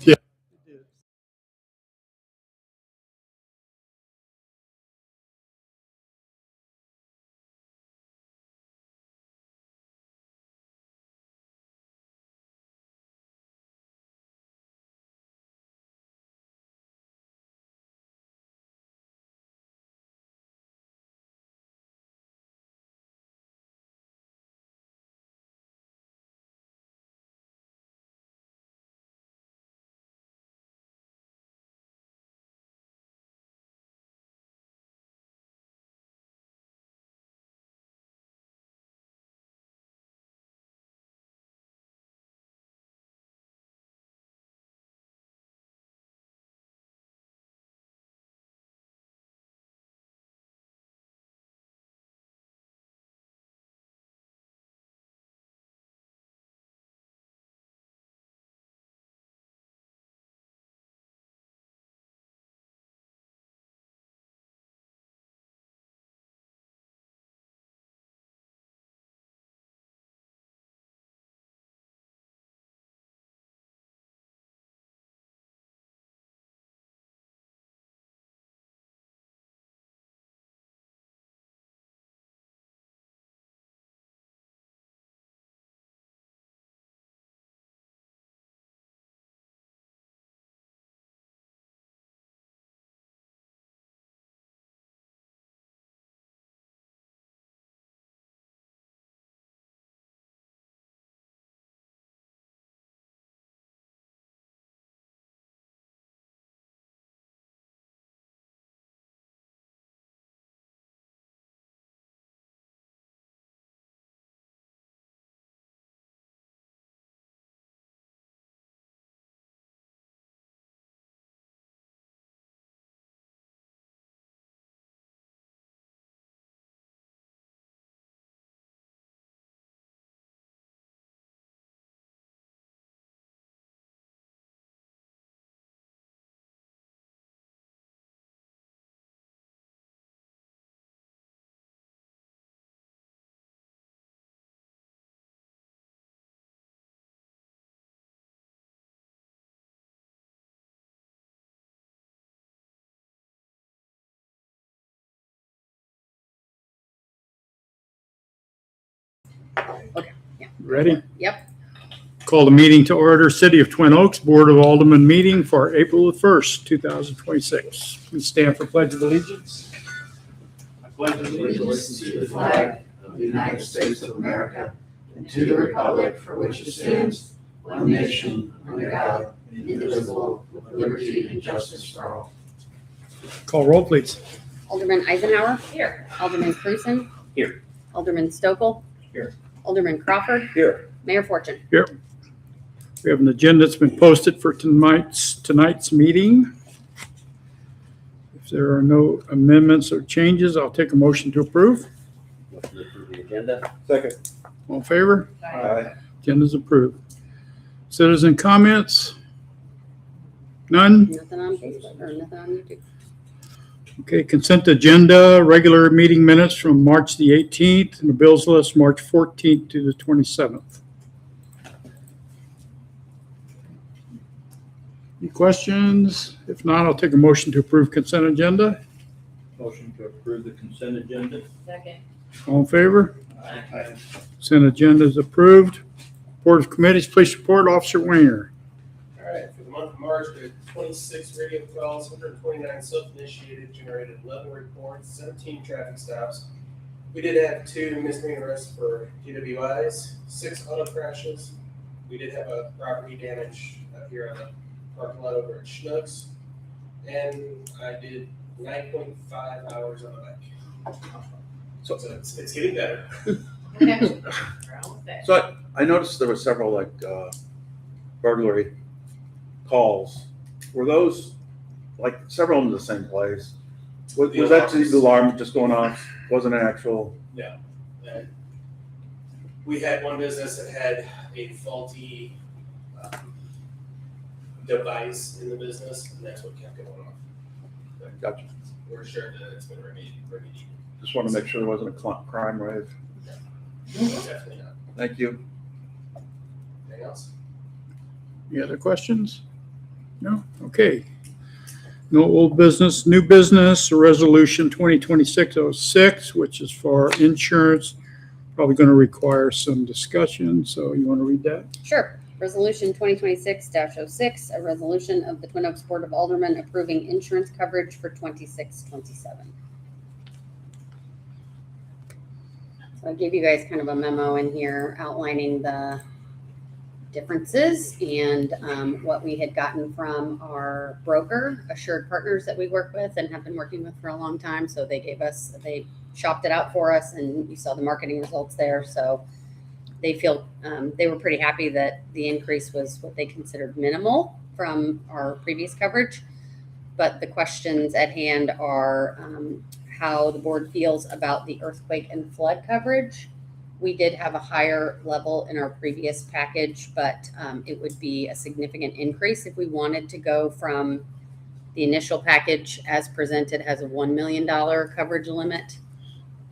Yeah. Okay. Yeah. Ready? Yep. Call the meeting to order. City of Twin Oaks Board of Aldermen meeting for April the 1st, 2026. Please stand for Pledge of Allegiance. I pledge Allegiance to the flag of the United States of America and to the republic for which it stands, one nation, under God, indivisible, with liberty and justice for all. Call roll, please. Alderman Eisenhower. Here. Alderman Cruzen. Here. Alderman Stokel. Here. Alderman Crawford. Here. Mayor Fortune. We have an agenda that's been posted for tonight's meeting. If there are no amendments or changes, I'll take a motion to approve. Motion to approve the agenda. Second. All in favor? Aye. Agenda's approved. Citizen comments? None? Nothing on Facebook or nothing on YouTube. Okay, consent agenda, regular meeting minutes from March the 18th, and the bills list March 14th to the 27th. Any questions? If not, I'll take a motion to approve consent agenda. Motion to approve the consent agenda. Second. All in favor? Aye. Consent agenda is approved. Board of Committees, please report. Officer Wanger. All right, for the month of March, we had 26 radio calls, 129 self-initiated, generated 11 reports, 17 traffic stops. We did have 2 misdemeanor arrests for DWIs, 6 auto crashes. We did have a property damage up here on the parking lot over at Schnucks. And I did 9.5 hours on the bike. So it's getting better. So I noticed there were several burglary calls. Were those several of them the same place? Was that the alarm just going off? Wasn't an actual? Yeah. We had one business that had a faulty device in the business, and that's what kept going off. Gotcha. We're sure that it's been remedied. Just want to make sure there wasn't a crime wave. Definitely not. Thank you. Anything else? Any other questions? No? Okay. No old business, new business, resolution 2026-06, which is for insurance. Probably going to require some discussion, so you want to read that? Sure. Resolution 2026-06, a resolution of the Twin Oaks Board of Aldermen approving insurance coverage for 2627. So I gave you guys kind of a memo in here outlining the differences and what we had gotten from our broker, Assured Partners, that we work with and have been working with for a long time. So they shopped it out for us, and you saw the marketing results there. So they feel they were pretty happy that the increase was what they considered minimal from our previous coverage. But the questions at hand are how the board feels about the earthquake and flood coverage. We did have a higher level in our previous package, but it would be a significant increase if we wanted to go from the initial package as presented has a $1 million coverage limit.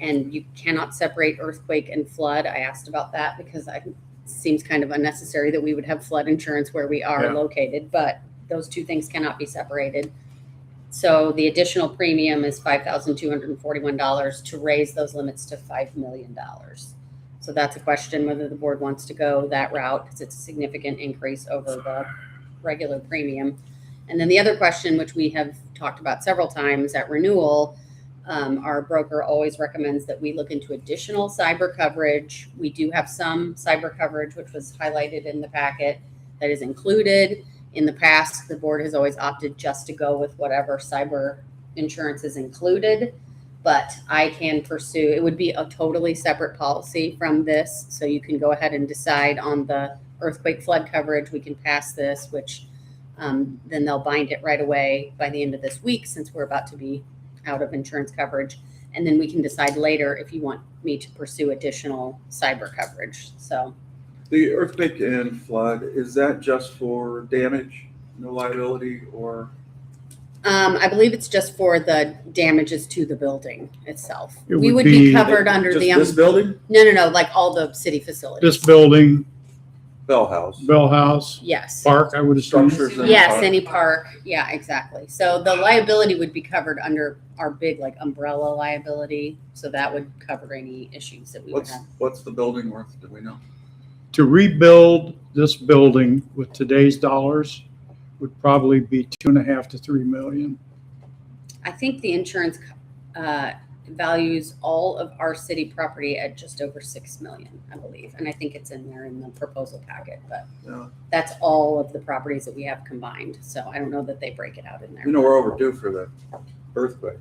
And you cannot separate earthquake and flood. I asked about that because it seems kind of unnecessary that we would have flood insurance where we are located, but those two things cannot be separated. So the additional premium is $5,241 to raise those limits to $5 million. So that's a question whether the board wants to go that route because it's a significant increase over the regular premium. And then the other question, which we have talked about several times at renewal, our broker always recommends that we look into additional cyber coverage. We do have some cyber coverage, which was highlighted in the packet, that is included. In the past, the board has always opted just to go with whatever cyber insurance is included. But I can pursue, it would be a totally separate policy from this. So you can go ahead and decide on the earthquake flood coverage. We can pass this, which then they'll bind it right away by the end of this week since we're about to be out of insurance coverage. And then we can decide later if you want me to pursue additional cyber coverage. So The earthquake and flood, is that just for damage, no liability, or? I believe it's just for the damages to the building itself. It We would would be be covered under Just the, this building? no, like all the city facilities. This building, Bell House. Bell House, Yes. park, I would assume. Structures and Yes, park. any park. Yeah, exactly. So the liability would be covered under our big like umbrella liability. So that would cover any issues that we would have. What's the building worth, do we know? To rebuild this building with today's dollars would probably be $2.5 to $3 million. I think the insurance values all of our city property at just over $6 million, I believe. And I think it's in there in the proposal packet, but Yeah. that's all of the properties that we have combined. So I don't know that they break it out in there. You know, we're overdue for the earthquake.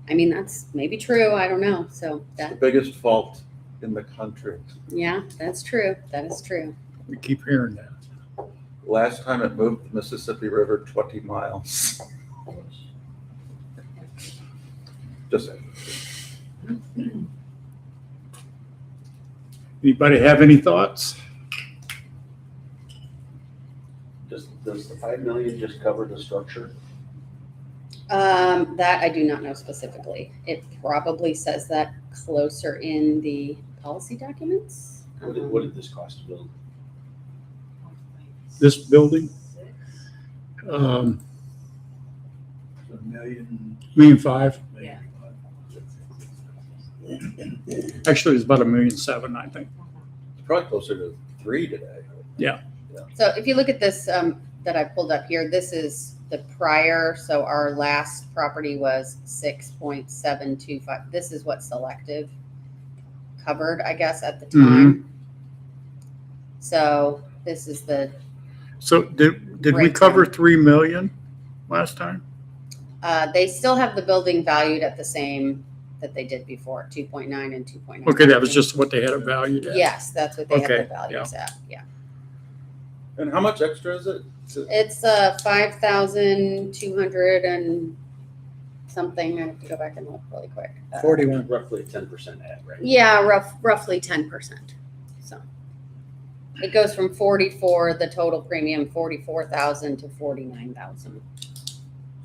I mean, that's maybe true. I don't know. So The that, biggest fault in the country. yeah, that's true. That is true. We keep hearing that. Last time it moved the Mississippi River 20 miles. Just saying. Anybody have any thoughts? Does the 5 million just cover the structure? That I do not know specifically. It probably says that closer in the policy documents. What did this cost to build? This building? $1.5 million. $1.5 Yeah. million. Actually, it's about $1.7 million, I think. It's probably closer to 3 today. So if you look at this that I pulled up here, this is the prior. So our last property was 6.725. This is what Selective covered, I guess, at the time. So this is the, So did we Right. cover $3 million last time? they still have the building valued at the same that they did before, 2.9 and 2.9. Okay, that was just what they had it valued at. Yes, that's what they have Okay, the values at. Yeah. And how much extra is it? It's 5,200 and something. I have to go back and look really quick. 41. Roughly a 10% ad, right? Yeah, roughly 10%. So it goes from 44, the total premium, 44,000 to 49,000.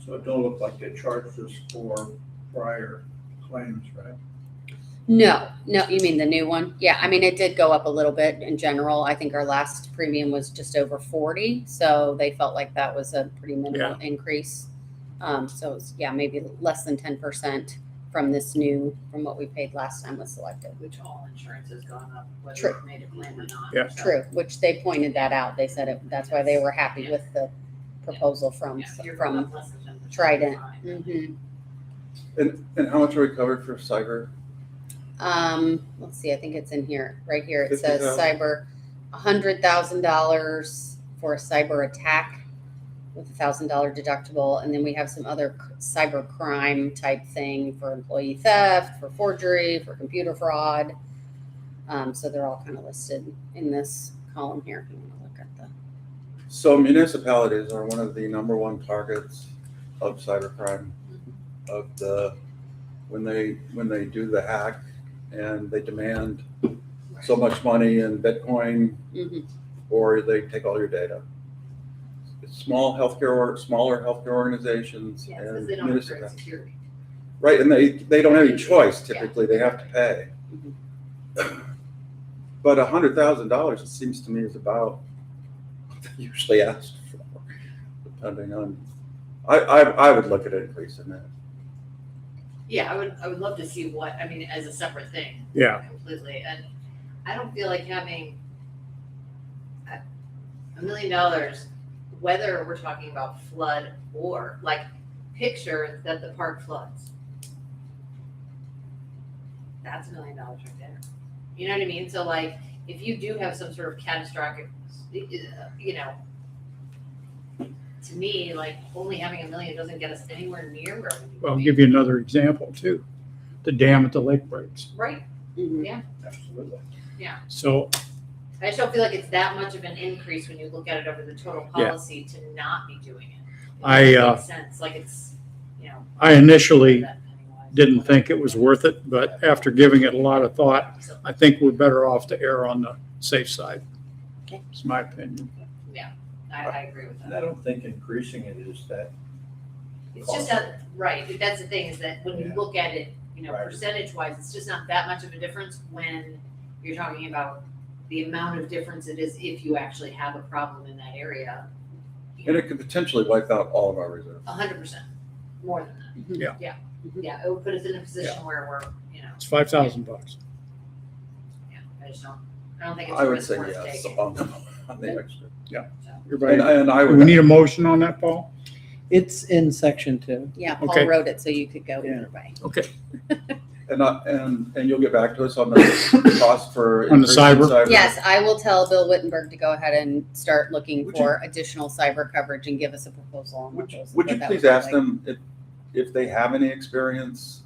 So it don't look like they charged us for prior claims, right? No, you mean the new one? Yeah, I mean, it did go up a little bit in general. I think our last premium was just over 40, so they felt like that was a pretty minimal increase. So it's, yeah, maybe less than 10% from what we paid last time was selected. Which all insurance has gone up, whether True. you've made a claim or not. Yeah. So, True, which they pointed that out. They said that's why they were happy with the proposal from yeah, if you're going from up less than 10%, Trident. fine. Mhm. And how much are we covered for cyber? Let's see, I think it's in here, right here. It says 50,000. cyber, $100,000 for a cyber attack with $1,000 deductible. And then we have some other cyber crime type thing for employee theft, for forgery, for computer fraud. So they're all kind of listed in this column here. If you want to look at the. So municipalities are one of the number one targets of cybercrime, of when they do the hack and they demand so much money in Bitcoin, Mhm. or they take all your data. It's smaller healthcare organizations Yeah, because and they don't have great municipalities. security. Right, and they don't have any choice typically, they have to pay. But $100,000, it seems to me, is about what they usually ask for, depending on, I would look at increasing that. Yeah, I would love to see what, I mean, as a separate thing. Yeah. Completely, and I don't feel like having $1 million, whether we're talking about flood or, like, picture that the park floods. That's $1 million right there. You know what I mean? So, like, if you do have some sort of catastrophic, you know, to me, like, only having $1 million doesn't get us anywhere near where we need Well, to I'll be. give you another example too. The dam at the lake breaks. Right, Mhm. Absolutely. Yeah. So, I just don't feel like it's that much of an increase when you look at it over the total Yeah. policy to not be doing it. It I, doesn't make sense, like it's, you know. I initially that penny-wise. didn't think it was worth it, but after giving it a lot of thought, So, I think we're better off to err on the safe side. Okay. It's my opinion. I agree with And I that. don't think increasing it is that, It's just that, right, that's the thing, is that when you Yeah. look at it, you know, Right. percentage wise, it's just not that much of a difference when you're talking about the amount of difference it is if you actually have a problem in that area. And it could potentially wipe out all of our reserves. 100%, more than that. Yeah. Yeah, it would put us in a position where we're, you know, It's $5,000. yeah, I don't think it's I a would risk say worth yes taking. on the extra. You're right. And I Do we would, need a motion on that, Paul? It's in section 2. Yeah, Paul Okay. wrote it so you could go Yeah. either way. Okay. and you'll get back to us on the cost for. On the increasing cyber? Yes, I will tell Bill Wittenberg to go ahead and start looking Would for additional cyber coverage and give us a proposal on Would you, what would you that please look ask like. them if they have any experience?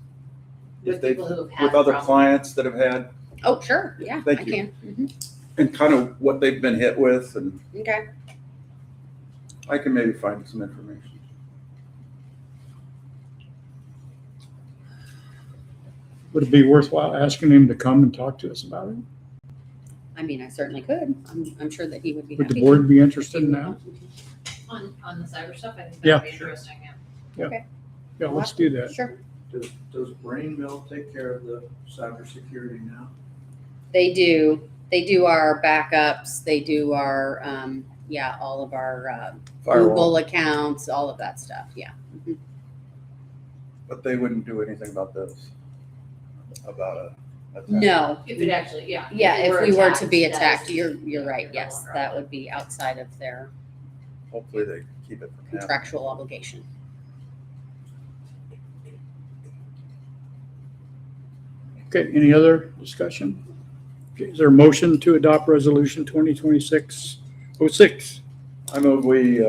If With they, people who have had with other problems. clients that have had, Oh, sure, yeah, I Thank you. can. Mhm. and kind of what they've been hit with, and Okay, I can maybe find some information. Would it be worthwhile asking him to come and talk to us about it? I mean, I certainly could. I'm sure that he would be Would happy the board be interested to. in that? On the cyber stuff, I think Yeah. that would be interesting, yeah. Yeah, let's do that. Sure, does Brain Mill take care of the cybersecurity now? they do. They do our backups. They do our, all of our Firewall, Google accounts, all of that stuff, yeah. Mhm. but they wouldn't do anything about this, about a attack. No, If it actually, yeah. yeah, if we were to be that is- attacked, you're right, no yes, longer that on would be outside of their Hopefully they keep it from happening. contractual obligation. Okay, any other discussion? Okay, is there a motion to adopt resolution 2026-06? I move we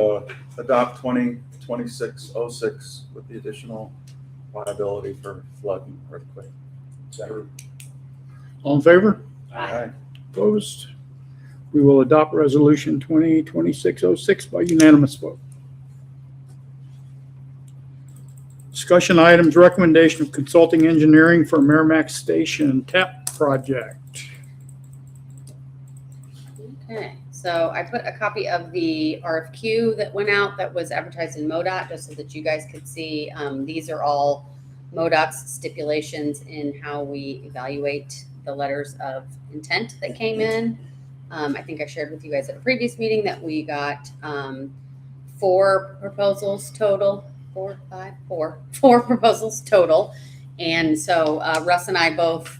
adopt 2026-06 with the additional liability for flood and earthquake. All in favor? Aye. Opposed? We will adopt resolution 2026-06 by unanimous vote. Discussion items, recommendation of consulting engineering for Merrimack Station TAP project. Okay, so I put a copy of the RFQ that went out that was advertised in MoDOT, just so that you guys could see. These are all MoDOT's stipulations in how we evaluate the letters of intent that came in. I think I shared with you guys at a previous meeting that we got 4 proposals total, 4 proposals total. And so Russ and I both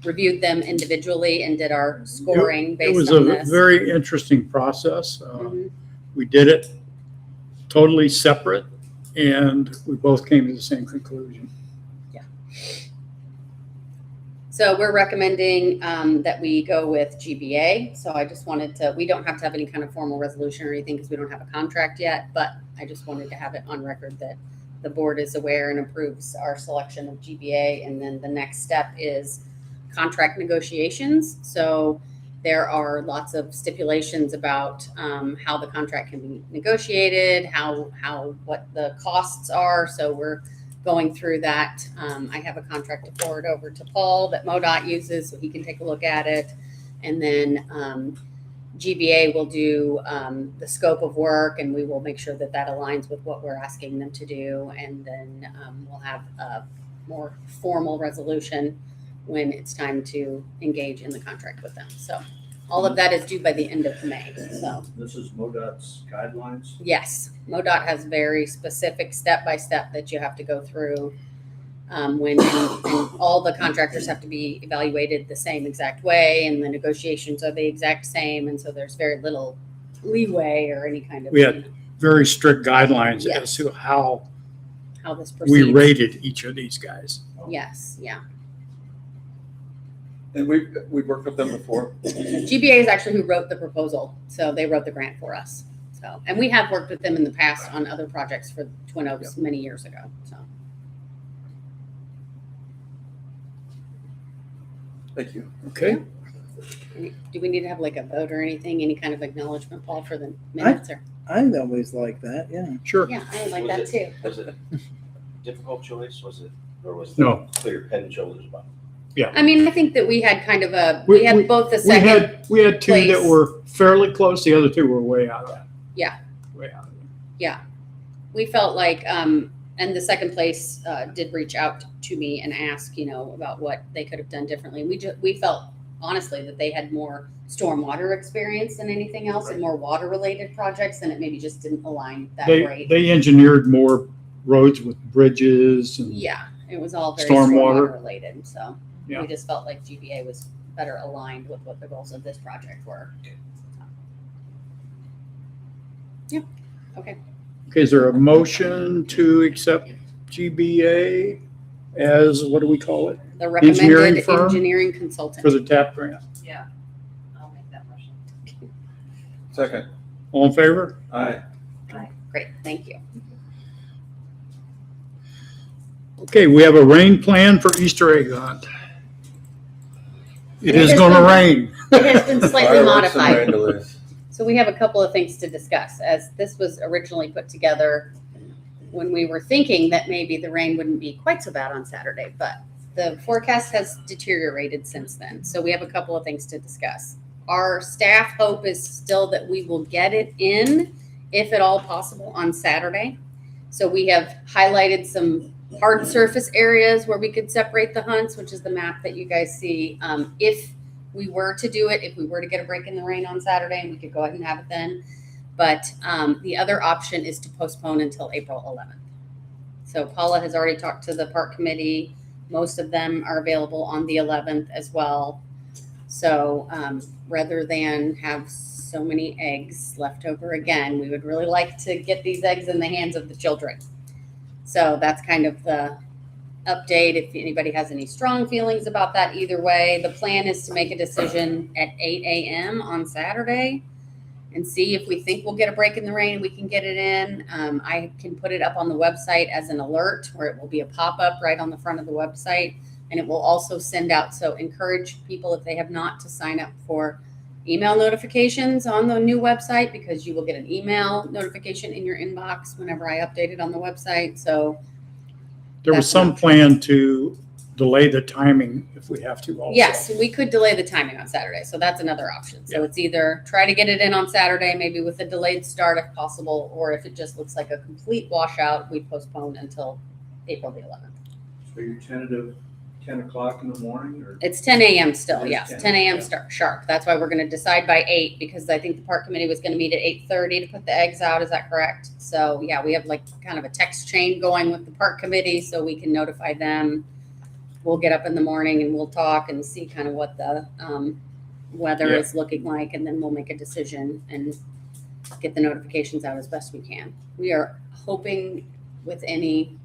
reviewed them individually and did our scoring It based was on a this. very interesting process. Mhm. We did it totally separate, and we both came to the same conclusion. So we're recommending that we go with GBA. So I just wanted to, we don't have to have any kind of formal resolution or anything because we don't have a contract yet, but I just wanted to have it on record that the board is aware and approves our selection of GBA. And then the next step is contract negotiations. So there are lots of stipulations about how the contract can be negotiated, what the costs are. So we're going through that. I have a contract to forward over to Paul that MoDOT uses so he can take a look at it. And then GBA will do the scope of work, and we will make sure that that aligns with what we're asking them to do. And then we'll have a more formal resolution when it's time to engage in the contract with them. So all of that is due by the end of May. So This is MoDOT's guidelines. yes, MoDOT has very specific step-by-step that you have to go through when and all the contractors have to be evaluated the same exact way, and the negotiations are the exact same, and so there's very little leeway or any kind of We had very strict guidelines Yes. as to how how this proceeds. we rated each of these guys. Yes, yeah. And we've worked with them before. GBA is actually who wrote the proposal, so they wrote the grant for us. So, and we have worked with them in the past on other projects for Twin Oaks many years ago. So, Thank you. Okay, do we need to have like a vote or anything? Any kind of acknowledgement, Paul, for the minutes? Or I always like that, yeah. sure. yeah, I would like Was that too. Was it a difficult choice, was it, or was it No. clear head and shoulders above? I mean, I think that we had kind of a We- we had we- both the We second. had 2 that place. were fairly close. The other 2 were way out of that. Yeah. Way out of it. We felt like, and the second place did reach out to me and ask, about what they could have done differently. We felt honestly that they had more stormwater experience than anything else, and more water related projects, and it maybe just didn't align that great. They engineered more roads with bridges and Yeah, it was all very Stormwater. stormwater related. So Yeah. we just felt like GBA was better aligned with what the goals of this project were. Yeah. Okay. Okay, is there a motion to accept GBA as, what do we call it, The recommended Engineering firm? engineering consultant. for the TAP grant? Yeah, I'll make that motion. Second. All in favor? Aye. Great, thank you. Okay, we have a rain plan for Easter egg hunt. It is has gonna been- rain. It has been slightly Fireworks and modified. rain delays. So we have a couple of things to discuss, as this was originally put together when we were thinking that maybe the rain wouldn't be quite so bad on Saturday, but the forecast has deteriorated since then. So we have a couple of things to discuss. Our staff hope is still that we will get it in, if at all possible, on Saturday. So we have highlighted some hard surface areas where we could separate the hunts, which is the map that you guys see. If we were to do it, if we were to get a break in the rain on Saturday, we could go ahead and have it then. But the other option is to postpone until April 11th. So Paula has already talked to the park committee. Most of them are available on the 11th as well. So rather than have so many eggs left over again, we would really like to get these eggs in the hands of the children. So that's kind of the update. If anybody has any strong feelings about that, either way, the plan is to make a decision at 8 a.m. on Saturday and see if we think we'll get a break in the rain and we can get it in. I can put it up on the website as an alert, where it will be a pop-up right on the front of the website, and it will also send out. So encourage people, if they have not, to sign up for email notifications on the new website, because you will get an email notification in your inbox whenever I update it on the website. So There was That's some not- plan to delay the timing if we have to also. yes, we could delay the timing on Saturday. So that's another option. So it's either try to get it in on Saturday, maybe with a delayed start if possible, or if it just looks like a complete washout, we postpone until April the 11th. So your tentative 10 o'clock in the morning or? It's 10 a.m. still, It is yes, 10, 10 a.m. yeah. sharp. That's why we're gonna decide by 8, because I think the park committee was gonna meet at 8:30 to put the eggs out, is that correct? So, yeah, we have like kind of a text chain going with the park committee, so we can notify them. We'll get up in the morning and we'll talk and see kind of what the, weather Yeah. is looking like, and then we'll make a decision and get the notifications out as best we can. We are hoping with any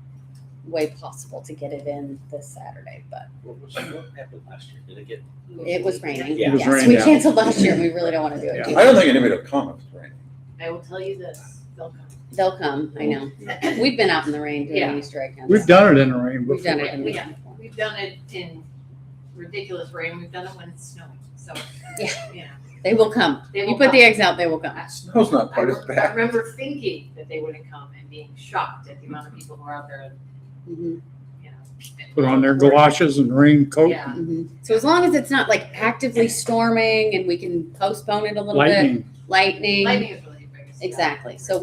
way possible to get it in this Saturday, but What happened last year? Did it get? it was raining. Yeah. It was Yes, raining, we yeah. canceled last year and we really don't want to do it. Yeah. again. I don't think anybody will come if it's raining. I will tell you this, they'll come. They'll come, I know. We've been out in the rain doing Yeah. Easter egg hunts. We've done it in the rain We've done before. it in the Yeah. rain before. We've done it in ridiculous rain, we've done it when it's snowing, so, Yeah. you know. They will come. They You will put the come. eggs out, they will come. Snow's not I quite as I bad. remember thinking that they wouldn't come and being shocked at the amount of people who are out there, Mhm, you know. Put on their galoshes and raincoat, Yeah. mhm. So as long as it's not like actively storming and we can postpone it a little bit. lightning. Lightning is really the biggest. Exactly. So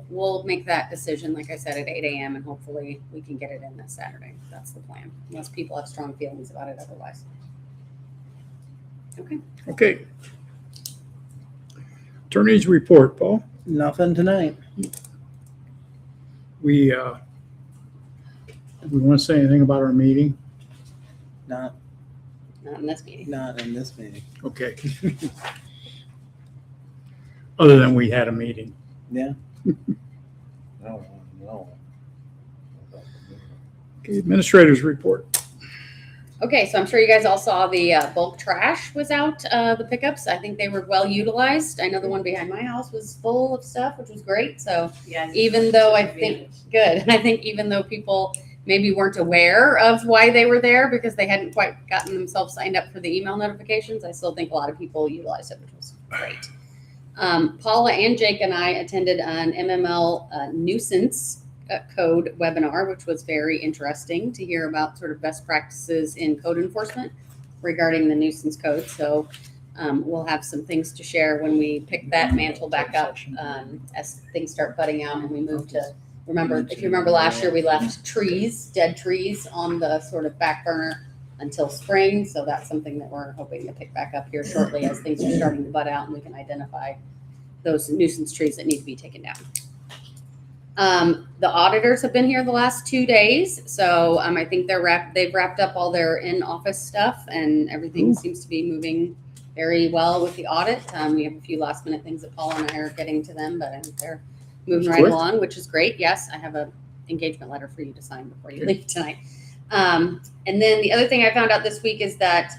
we'll make that decision, like I said, at 8 a.m. and hopefully we can get it in this Saturday. That's the plan, unless people have strong feelings about it otherwise. Okay. Okay. Attorney's report, Paul. Nothing tonight. We want to say anything about our meeting? Not Not in this meeting. not in this meeting. Okay. Other than we had a meeting. Yeah. No, no. Okay, administrators report. Okay, so I'm sure you guys all saw the bulk trash was out, the pickups. I think they were well utilized. I know the one behind my house was full of stuff, which was great. So Yeah. even though I think, good, I think even though people maybe weren't aware of why they were there because they hadn't quite gotten themselves signed up for the email notifications, I still think a lot of people utilized it, which was great. Paula and Jake and I attended an MML nuisance code webinar, which was very interesting to hear about sort of best practices in code enforcement regarding the nuisance code. So we'll have some things to share when we pick that mantle back up as things start budding out and we move to, if you remember last year, we left dead trees on the sort of back burner until spring. So that's something that we're hoping to pick back up here shortly as things are starting to bud out and we can identify those nuisance trees that need to be taken down. The auditors have been here the last 2 days, so I think they've wrapped up all their in-office stuff, and everything seems to be moving very well with the audit. We have a few last-minute things that Paul and I are getting to them, but I think they're moving right Quick. along, which is great. Yes, I have an engagement letter for you to sign before you leave tonight. And then the other thing I found out this week is that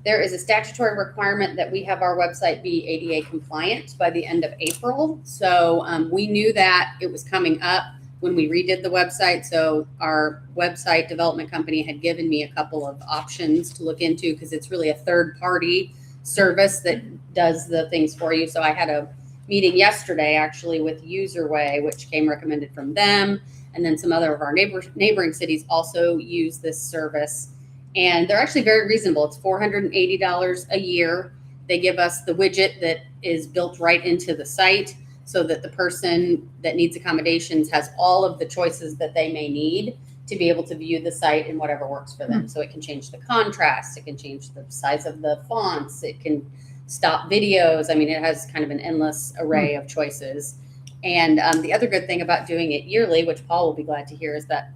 there is a statutory requirement that we have our website be ADA compliant by the end of April. So we knew that it was coming up when we redid the website. So our website development company had given me a couple of options to look into because it's really a third-party service that does the things for you. So I had a meeting yesterday actually with UserWay, which came recommended from them. And then some other of our neighboring cities also use this service. And they're actually very reasonable. It's $480 a year. They give us the widget that is built right into the site so that the person that needs accommodations has all of the choices that they may need to be able to view the site in whatever works for them. So it can change the contrast, it can change the size of the fonts, it can stop videos. I mean, it has kind of an endless array of choices. And the other good thing about doing it yearly, which Paul will be glad to hear, is that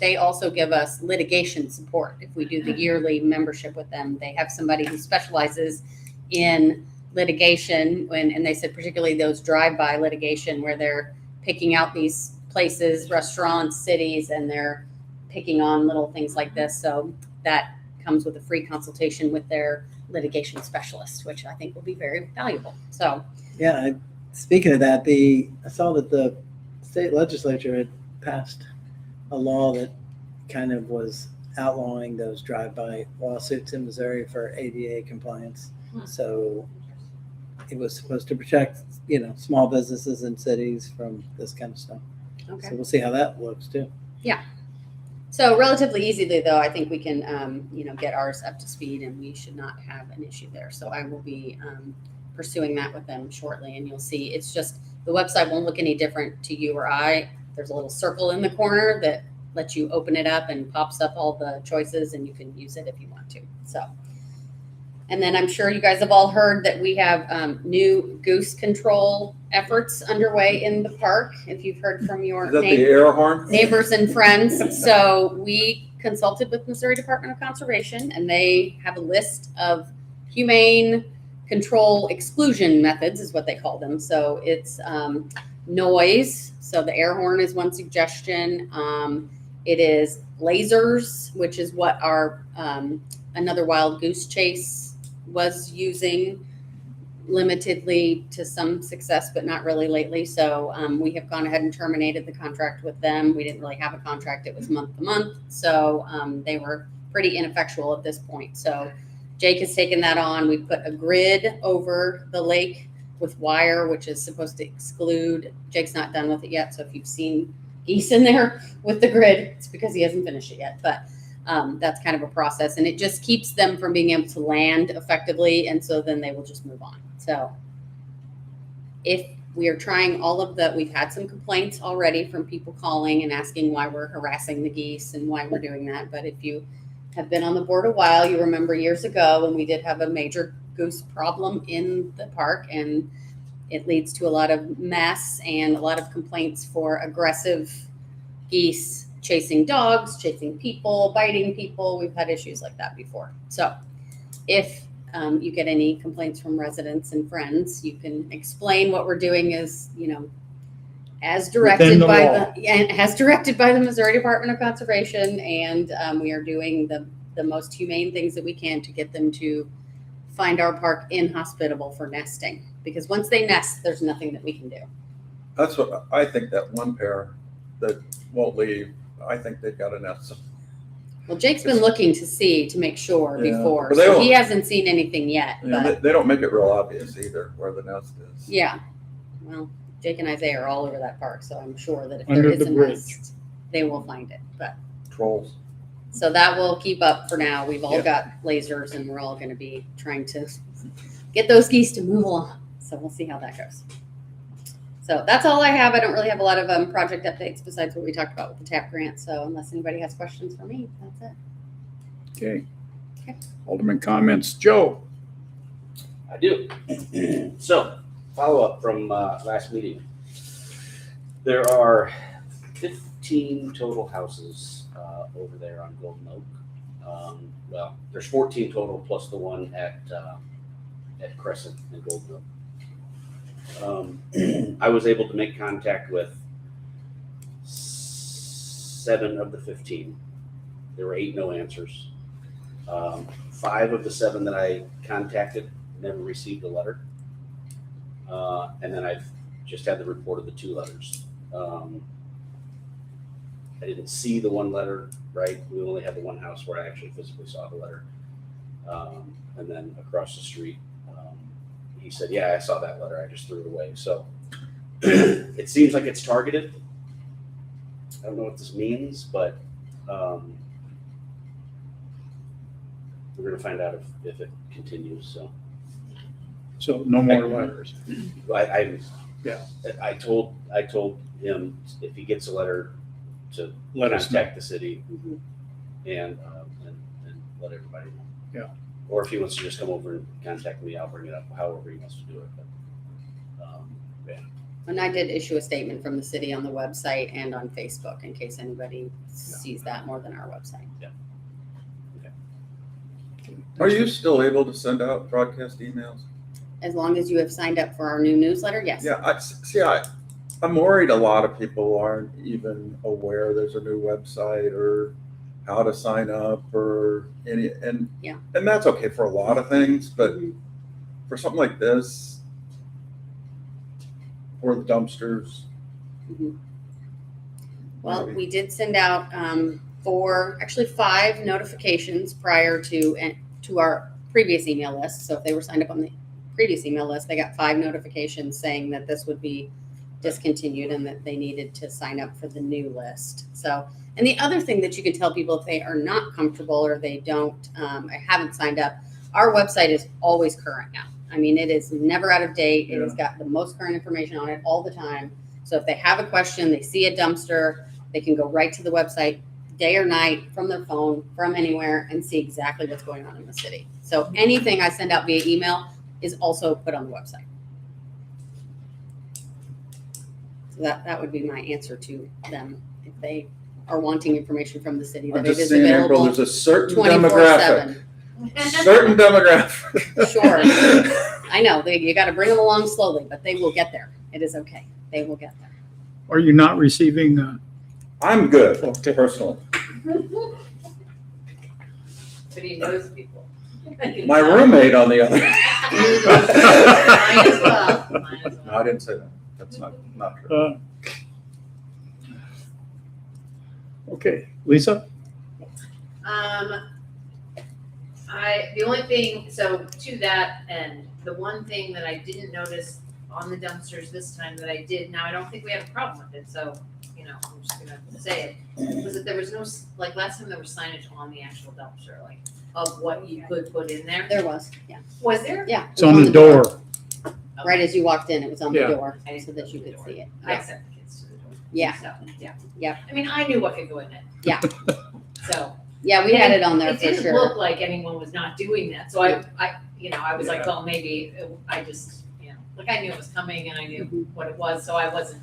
they also give us litigation support. If we do the yearly membership with them, they have somebody who specializes in litigation, and they said particularly those drive-by litigation where they're picking out these places, restaurants, cities, and they're picking on little things like this. So that comes with a free consultation with their litigation specialist, which I think will be very valuable. So Yeah. Speaking of that, I saw that the state legislature had passed a law that kind of was outlawing those drive-by lawsuits in Missouri for ADA compliance. So it was supposed to protect, small businesses and cities from this kind of stuff. okay. So we'll see how that looks too. So relatively easily, though, I think we can, get ours up to speed, and we should not have an issue there. So I will be pursuing that with them shortly, and you'll see. It's just the website won't look any different to you or I. There's a little circle in the corner that lets you open it up and pops up all the choices, and you can use it if you want to. So, and then I'm sure you guys have all heard that we have new goose control efforts underway in the park. If you've heard from your Is that the air horn? neighbors and friends. So we consulted with Missouri Department of Conservation, and they have a list of humane control exclusion methods, is what they call them. So it's noise. So the air horn is one suggestion. It is lasers, which is what our another wild goose chase was using, limitedly to some success, but not really lately. So we have gone ahead and terminated the contract with them. We didn't really have a contract. It was month to month. So they were pretty ineffectual at this point. So Jake has taken that on. We put a grid over the lake with wire, which is supposed to exclude. Jake's not done with it yet. So if you've seen geese in there with the grid, it's because he hasn't finished it yet. But that's kind of a process, and it just keeps them from being able to land effectively. And so then they will just move on. So if we are trying all of the, we've had some complaints already from people calling and asking why we're harassing the geese and why we're doing that. But if you have been on the board a while, you remember years ago when we did have a major goose problem in the park, and it leads to a lot of mess and a lot of complaints for aggressive geese chasing dogs, chasing people, biting people. We've had issues like that before. So if you get any complaints from residents and friends, you can explain what we're doing is, as directed by the Missouri Department of Conservation, and we are doing the most humane things that we can to get them to find our park inhospitable for nesting. Because once they nest, there's nothing that we can do. That's what I think. That one pair that won't leave, I think they've got a nest. Well, Jake's been looking to make sure Yeah. before, But they so don't- he hasn't seen anything yet. But They don't make it real obvious either where the nest is. yeah, well, Jake and Isaiah are all over that park, so I'm sure that if Under there is the a bridge. nest, they will find it. But Trolls. so that will keep up for now. We've all Yeah. got lasers, and we're all going to be trying to get those geese to move along. So we'll see how that goes. So that's all I have. I don't really have a lot of project updates besides what we talked about with the TAP grant. So unless anybody has questions for me, that's it. Okay. Okay. Alderman comments. Joe? I do. So, follow up from last meeting. There are 15 total houses over there on Golden Oak. Well, there's 14 total plus the one at Crescent and Golden Oak. I was able to make contact with 7 of the 15. There were 8 no answers. 5 of the 7 that I contacted never received a letter. And then I've just had the report of the 2 letters. I didn't see the 1 letter, right? We only had the 1 house where I actually physically saw the letter. And then across the street, he said, yeah, I saw that letter. I just threw it away. So it seems like it's targeted. I don't know what this means, but we're going to find out if it continues. So no more letters. I told him if he gets a letter to Let us know. contact the city and let everybody know. Yeah. Or if he wants to just come over and contact me, I'll bring it up however he wants to do it. But, And I did issue a statement from the city on the website and on Facebook in case anybody sees that more than our website. Are you still able to send out broadcast emails? As long as you have signed up for our new newsletter, yes. Yeah, I'm worried a lot of people aren't even aware there's a new website or how to sign up or any, and that's okay for a lot of things, but for something like this, or the dumpsters. Well, maybe. we did send out 5 notifications prior to our previous email list. So if they were signed up on the previous email list, they got 5 notifications saying that this would be discontinued and that they needed to sign up for the new list. So, and the other thing that you can tell people if they are not comfortable or they don't, haven't signed up, our website is always current now. I mean, it is never out of date. It has got the most current information on it all the time. So if they have a question, they see a dumpster, They can go right to the website, day or night, from their phone, from anywhere, and see exactly what's going on in the city. So anything I send out via email is also put on the website. So that would be my answer to them if they are wanting information from the city. I'm That it just is saying, April, available there's a certain 24/7. demographic. Certain demographic. Sure. I know, you got to bring them along slowly, but they will get there. It is okay. They will get there. Are you not receiving, I'm good, Okay. personally. But he knows people. My roommate, on the other. Mine as well. Mine as No, well. I didn't say that. That's not true. Okay, Lisa? The only thing, so to that end, the one thing that I didn't notice on the dumpsters this time that I did, now I don't think we have a problem with it, so, I'm just gonna say it, was that there was no, like, last time there was signage on the actual dumpster, like, of what you could put in there. There was, yeah. Was there? Yeah. It's on the door. Right as you walked in, it was on the Yeah. door I didn't so go that to you the could door. see it. I Yeah. sent the kids to the door. Yeah. So, yeah. Yeah. I mean, I knew what could go in it. Yeah. So. Yeah, we had it on there It for didn't sure. look like anyone was not doing that, so I was like, well, maybe, I just, like, I knew it was coming and I knew Mhm. what it was, so I wasn't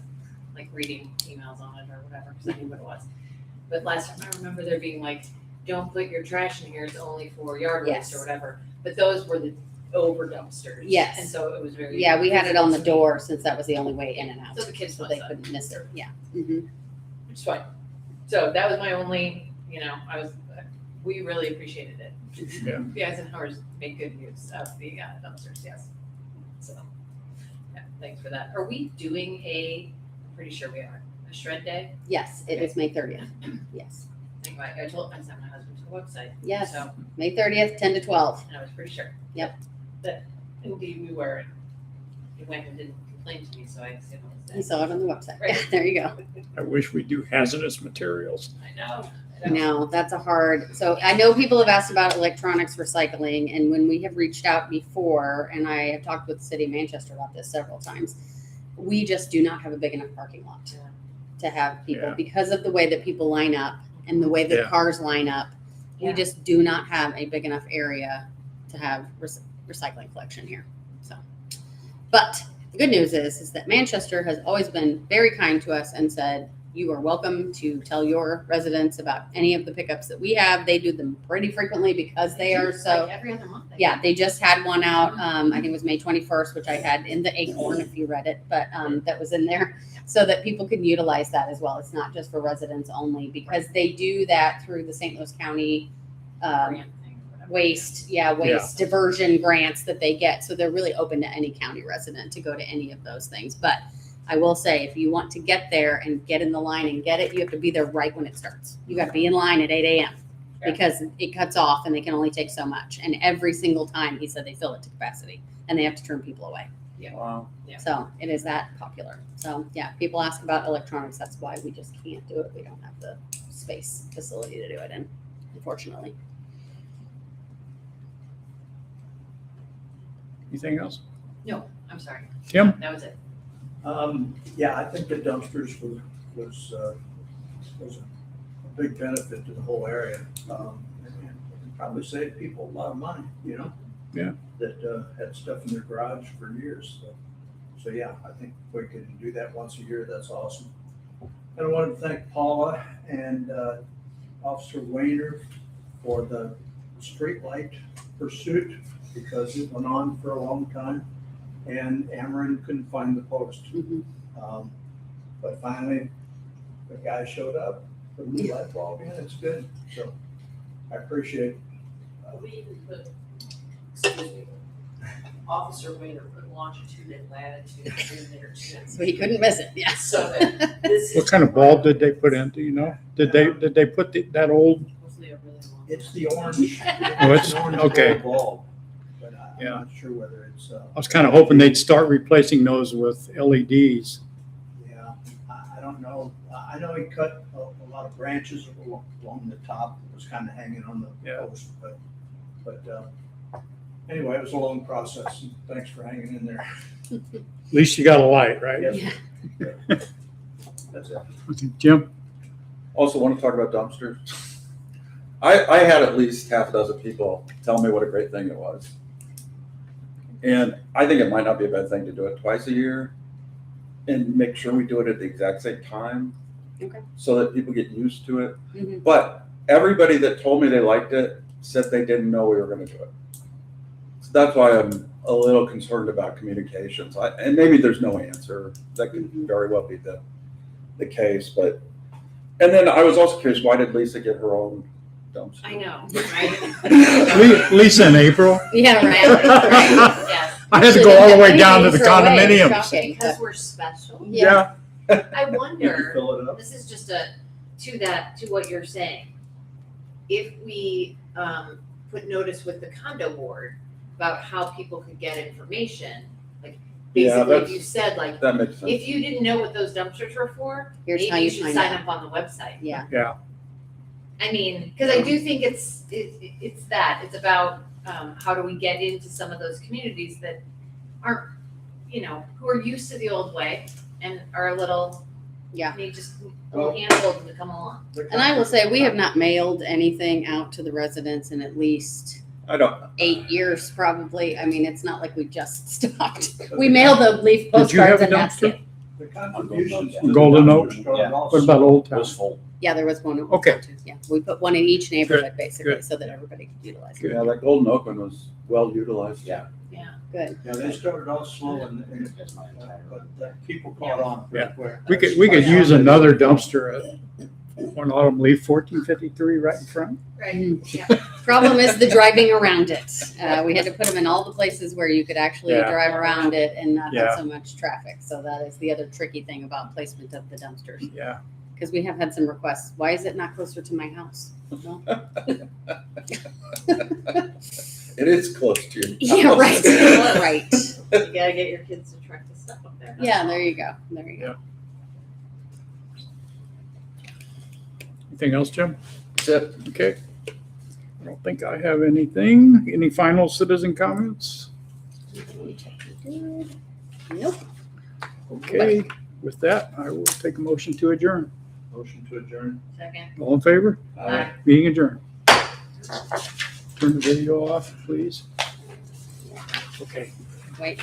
like reading emails on it or whatever, because I knew what it was. But last time I remember there being like, don't put your trash in here, it's only for yard waste Yes. or whatever, but those were the over dumpsters. Yes. And so it was very. Yeah, we had it on the visible to me. door since that was the only way in and out. So the kids So must they have, couldn't miss it. Yeah. Mhm. which is fine. So that was my only, we really appreciated it. Yeah. You guys and ours made good use of the dumpsters, yes. So, yeah, thanks for that. Are we doing I'm pretty sure we are, a shred day? Yes, it is May 30th. Yes. Anyway, I sent my husband to the website. Yes. So, May 30th, 10 to 12. and I was pretty sure. Yep. That indeed we were. And he went and didn't complain to me, so I assume it You was saw it on the website. Right. Yeah, there you go. I wish we do hazardous materials. I know. No, that's a hard, so I know people have asked about electronics recycling, and when we have reached out before, and I have talked with the city of Manchester about this several times, we just do not have a big enough parking lot Yeah. to have people, Yeah. because of the way that people line up and the way that Yeah. cars line up. We Yeah. just do not have a big enough area to have recycling collection here, so. But the good news is that Manchester has always been very kind to us and said, you are welcome to tell your residents about any of the pickups that we have. They do them pretty frequently because they are so. Like every other month. I Yeah, think. they just had one out, I think it was May 21st, which I had in the Acorn, if you read it, but that was in there, so that people could utilize that as well. It's not just for residents only, because they do that through the St. Louis County Grant thing or whatever. waste diversion grants that they get. So they're really open to any county resident to go to any of those things. But I will say, if you want to get there and get in the line and get it, you have to be there right when it starts. You got to be in line at 8 a.m. because it cuts off and they can only take so much. And every single time, he said they fill it to capacity and they have to turn people away. Wow. Yeah. So it is that popular. So yeah, people ask about electronics. That's why we just can't do it. We don't have the space facility to do it in, unfortunately. Anything else? No, I'm sorry. Tim? That was it. Yeah, I think the dumpsters was a big benefit to the whole area. And probably saved people a lot of money, Yeah. That had stuff in their garage for years. So yeah, I think if we can do that once a year, that's awesome. And I wanted to thank Paula and Officer Wayner for the streetlight pursuit, because it went on for a long time. And Ameren couldn't find the post. Mhm. But finally, the guy showed up, put a new light bulb in, it's good. So I appreciate We even put, excuse me, Officer Waiter put longitude and latitude in there too. So he couldn't miss it. Yeah. So that this is. What kind of bulb did they put in? Do you know? Did they put that old? Hopefully a really long. it's the orange. Oh, it's- an orange okay. bulb, but I'm Yeah. not sure whether it's, I was kind of hoping they'd start replacing those with LEDs. yeah, I don't know. I know he cut a lot of branches along the top that was kind of hanging on the Yeah. post, but anyway, it was a long process, and thanks for hanging in there. At least you got a light, right? Yes. Yeah. That's it. Jim? Also want to talk about dumpsters. I had at least half a dozen people tell me what a great thing it was. And I think it might not be a bad thing to do it twice a year and make sure we do it at the exact same time. Okay. So that people get used to it. Mhm. But everybody that told me they liked it said they didn't know we were going to do it. So that's why I'm a little concerned about communications. And maybe there's no answer. That could very well be the case. But and then I was also curious, why did Lisa get her own dumpster? I know, right? Lisa in April. Yeah, right. Yes, I had to go all the way down to the Throw away. condominiums. Shocking, because but- we're special. Yeah. I You can wonder, fill it up. this is just to what you're saying. If we put notice with the condo board about how people could get information, like Yeah, basically if that's- you said like, That makes sense. if you didn't know what those dumpsters were for, Here's maybe how you you should find sign out. up on the website. Yeah. I mean, because I do think it's it's about how do we get into some of those communities that aren't, who are used to the old way and are a little, need just a little handhold to come along. And I will say, we have not mailed anything out to the residents in at least I don't. 8 years, probably. I mean, it's not like we just stopped. We mail the leaf Did you have postcards a and that's dumpster? it. The contributions to the Golden Oak? dumpster started off What about Old It Town? was full. Yeah, there was one. Okay. Yeah, we put one in each neighborhood, basically, good. so that everybody could utilize it. Good. Yeah, that Golden Oak one was well utilized. Yeah. Good. Yeah, they started off slow That's my entire. but people caught on pretty quick. We could use another dumpster at one Autumn Leaf 1453 right in front. Right, yeah. Problem is the driving around it. We had to put them in all the places where you could actually Yeah. drive around it and not Yeah. have so much traffic. So that is the other tricky thing about placement of the dumpsters. Yeah. Because we have had some requests. Why is it not closer to my house? Well, It is close to you. yeah, right. Right. You gotta get your kids to truck the stuff up there. that's Yeah, all. there you go. There you go. Anything else, Jim? That's it. Okay. I don't think I have anything. Any final citizen comments? Nope. Okay. With that, I will take a motion to adjourn. Motion to adjourn. Second. All in favor? Aye. Meeting adjourned. Turn the video off, please. Okay. Wait.